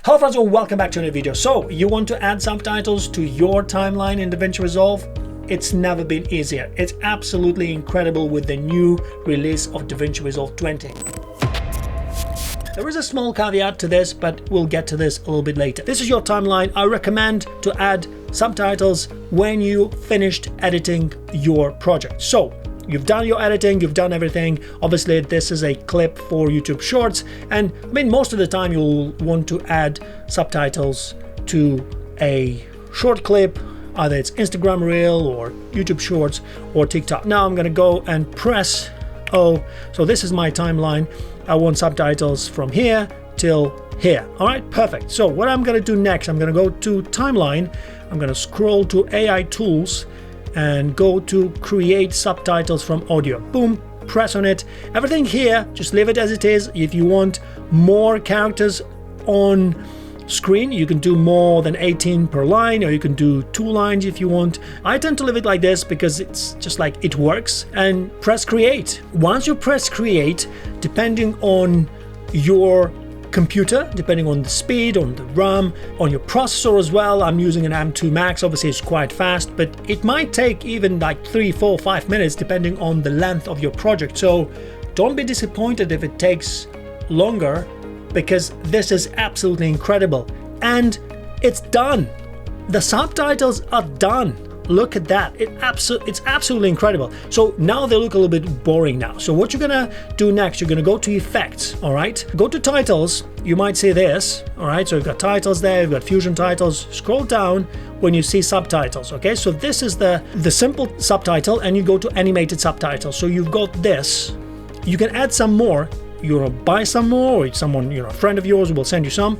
Hello friends, and welcome back to another video. So you want to add subtitles to your timeline in DaVinci Resolve? It's never been easier. It's absolutely incredible with the new release of DaVinci Resolve 20. There is a small caveat to this, but we'll get to this a little bit later. This is your timeline. I recommend to add subtitles when you finished editing your project. So you've done your editing, you've done everything. Obviously, this is a clip for YouTube Shorts, and I mean, most of the time you'll want to add subtitles to a short clip, either it's Instagram Reel or YouTube Shorts or TikTok. Now I'm gonna go and press O. So this is my timeline. I want subtitles from here till here. All right, perfect. So what I'm gonna do next, I'm gonna go to Timeline. I'm gonna scroll to AI Tools and go to Create Subtitles from Audio. Boom, press on it. Everything here, just leave it as it is. If you want more characters on screen, you can do more than 18 per line, or you can do 2 lines if you want. I tend to leave it like this because it's just like it works. And press Create. Once you press Create, depending on your computer, depending on the speed, on the RAM, on your processor as well. I'm using an M2 Max, obviously it's quite fast, but it might take even like 3, 4, 5 minutes depending on the length of your project. So don't be disappointed if it takes longer, because this is absolutely incredible. And it's done. The subtitles are done. Look at that. It's absolutely incredible. So now they look a little bit boring now. So what you're gonna do next, you're gonna go to Effects, all right? Go to Titles. You might see this, all right? So you've got titles there, you've got Fusion titles. Scroll down when you see subtitles, okay? So this is the simple subtitle, and you go to Animated Subtitles. So you've got this. You can add some more. You wanna buy some more, or someone, a friend of yours will send you some.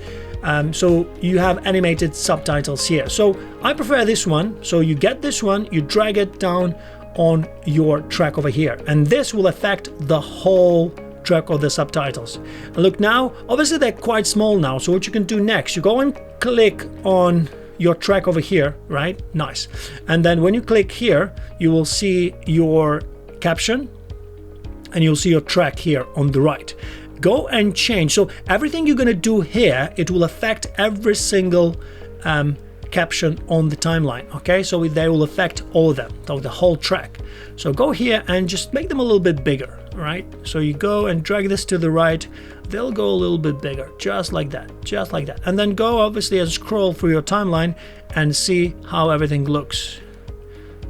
So you have animated subtitles here. So I prefer this one. So you get this one, you drag it down on your track over here, and this will affect the whole track of the subtitles. And look now, obviously they're quite small now. So what you can do next, you go and click on your track over here, right? Nice. And then when you click here, you will see your caption, and you'll see your track here on the right. Go and change. So everything you're going to do here, it will affect every single caption on the timeline. Okay, so they will affect all of them, so the whole track. So go here and just make them a little bit bigger, right? So you go and drag this to the right. They'll go a little bit bigger, just like that, just like that. And then go obviously and scroll through your timeline and see how everything looks.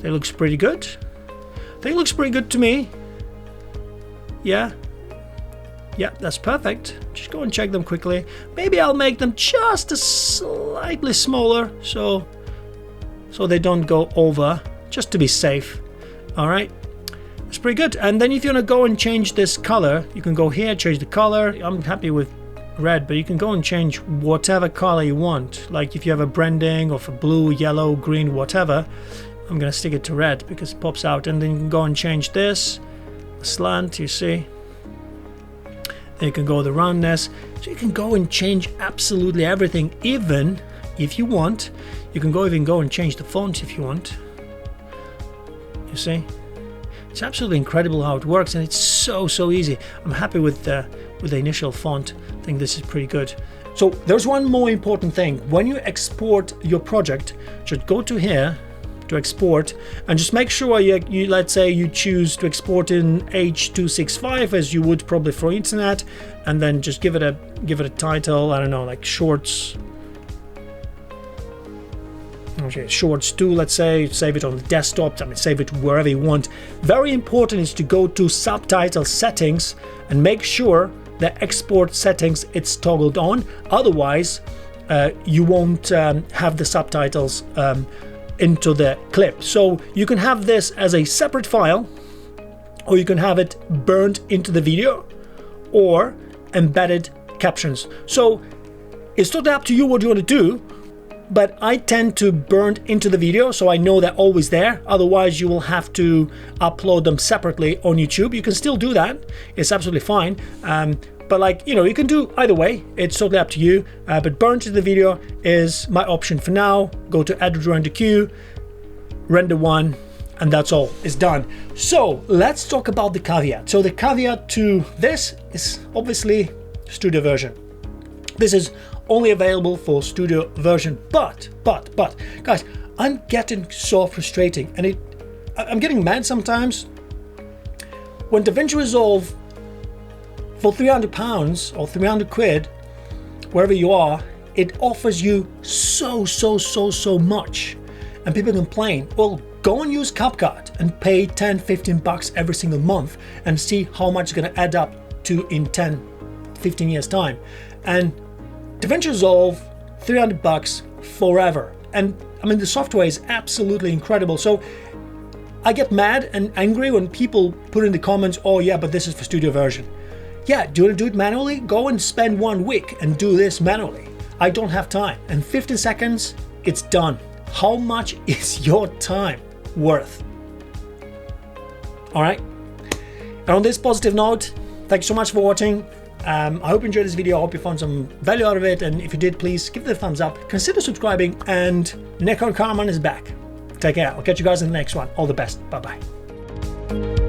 It looks pretty good. I think it looks pretty good to me. Yeah. Yeah, that's perfect. Just go and check them quickly. Maybe I'll make them just a slightly smaller so they don't go over, just to be safe. All right, that's pretty good. And then if you want to go and change this color, you can go here, change the color. I'm happy with red, but you can go and change whatever color you want. Like if you have a branding or for blue, yellow, green, whatever. I'm gonna stick it to red because it pops out. And then you can go and change this slant, you see. You can go the roundness, so you can go and change absolutely everything. Even if you want, you can even go and change the font if you want. You see, it's absolutely incredible how it works, and it's so easy. I'm happy with the initial font. I think this is pretty good. So there's one more important thing. When you export your project, just go to here to export, and just make sure you let's say you choose to export in H.265 as you would probably for internet, and then just give it a title, I don't know, like Shorts. Okay, Shorts 2, let's say. Save it on the desktop, I mean save it wherever you want. Very important is to go to Subtitle Settings and make sure the export settings it's toggled on. Otherwise you won't have the subtitles into the clip. So you can have this as a separate file, or you can have it burned into the video, or embedded captions. So it's totally up to you what you want to do, but I tend to burn into the video so I know they're always there. Otherwise you will have to upload them separately on YouTube. You can still do that, it's absolutely fine. But like, you can do either way. It's totally up to you. But burn to the video is my option for now. Go to Edit Render Queue, render one, and that's all. It's done. So let's talk about the caveat. So the caveat to this is obviously studio version. This is only available for studio version. But guys, I'm getting so frustrating, and I'm getting mad sometimes when DaVinci Resolve for £300 or 300 quid, wherever you are, it offers you so much, and people complain. Well, go and use CapCut and pay 10-15 bucks every single month and see how much it's going to add up to in 10-15 years time. And DaVinci Resolve, 300 bucks forever. And I mean, the software is absolutely incredible. So I get mad and angry when people put in the comments, oh yeah, but this is for studio version. Yeah, do you want to do it manually? Go and spend 1 week and do this manually. I don't have time. And 15 seconds, it's done. How much is your time worth? All right. And on this positive note, thank you so much for watching. I hope you enjoyed this video. I hope you found some value out of it. And if you did, please give it a thumbs up. Consider subscribing. And Nick on Carman is back. Take care. I'll catch you guys in the next one. All the best. Bye-bye.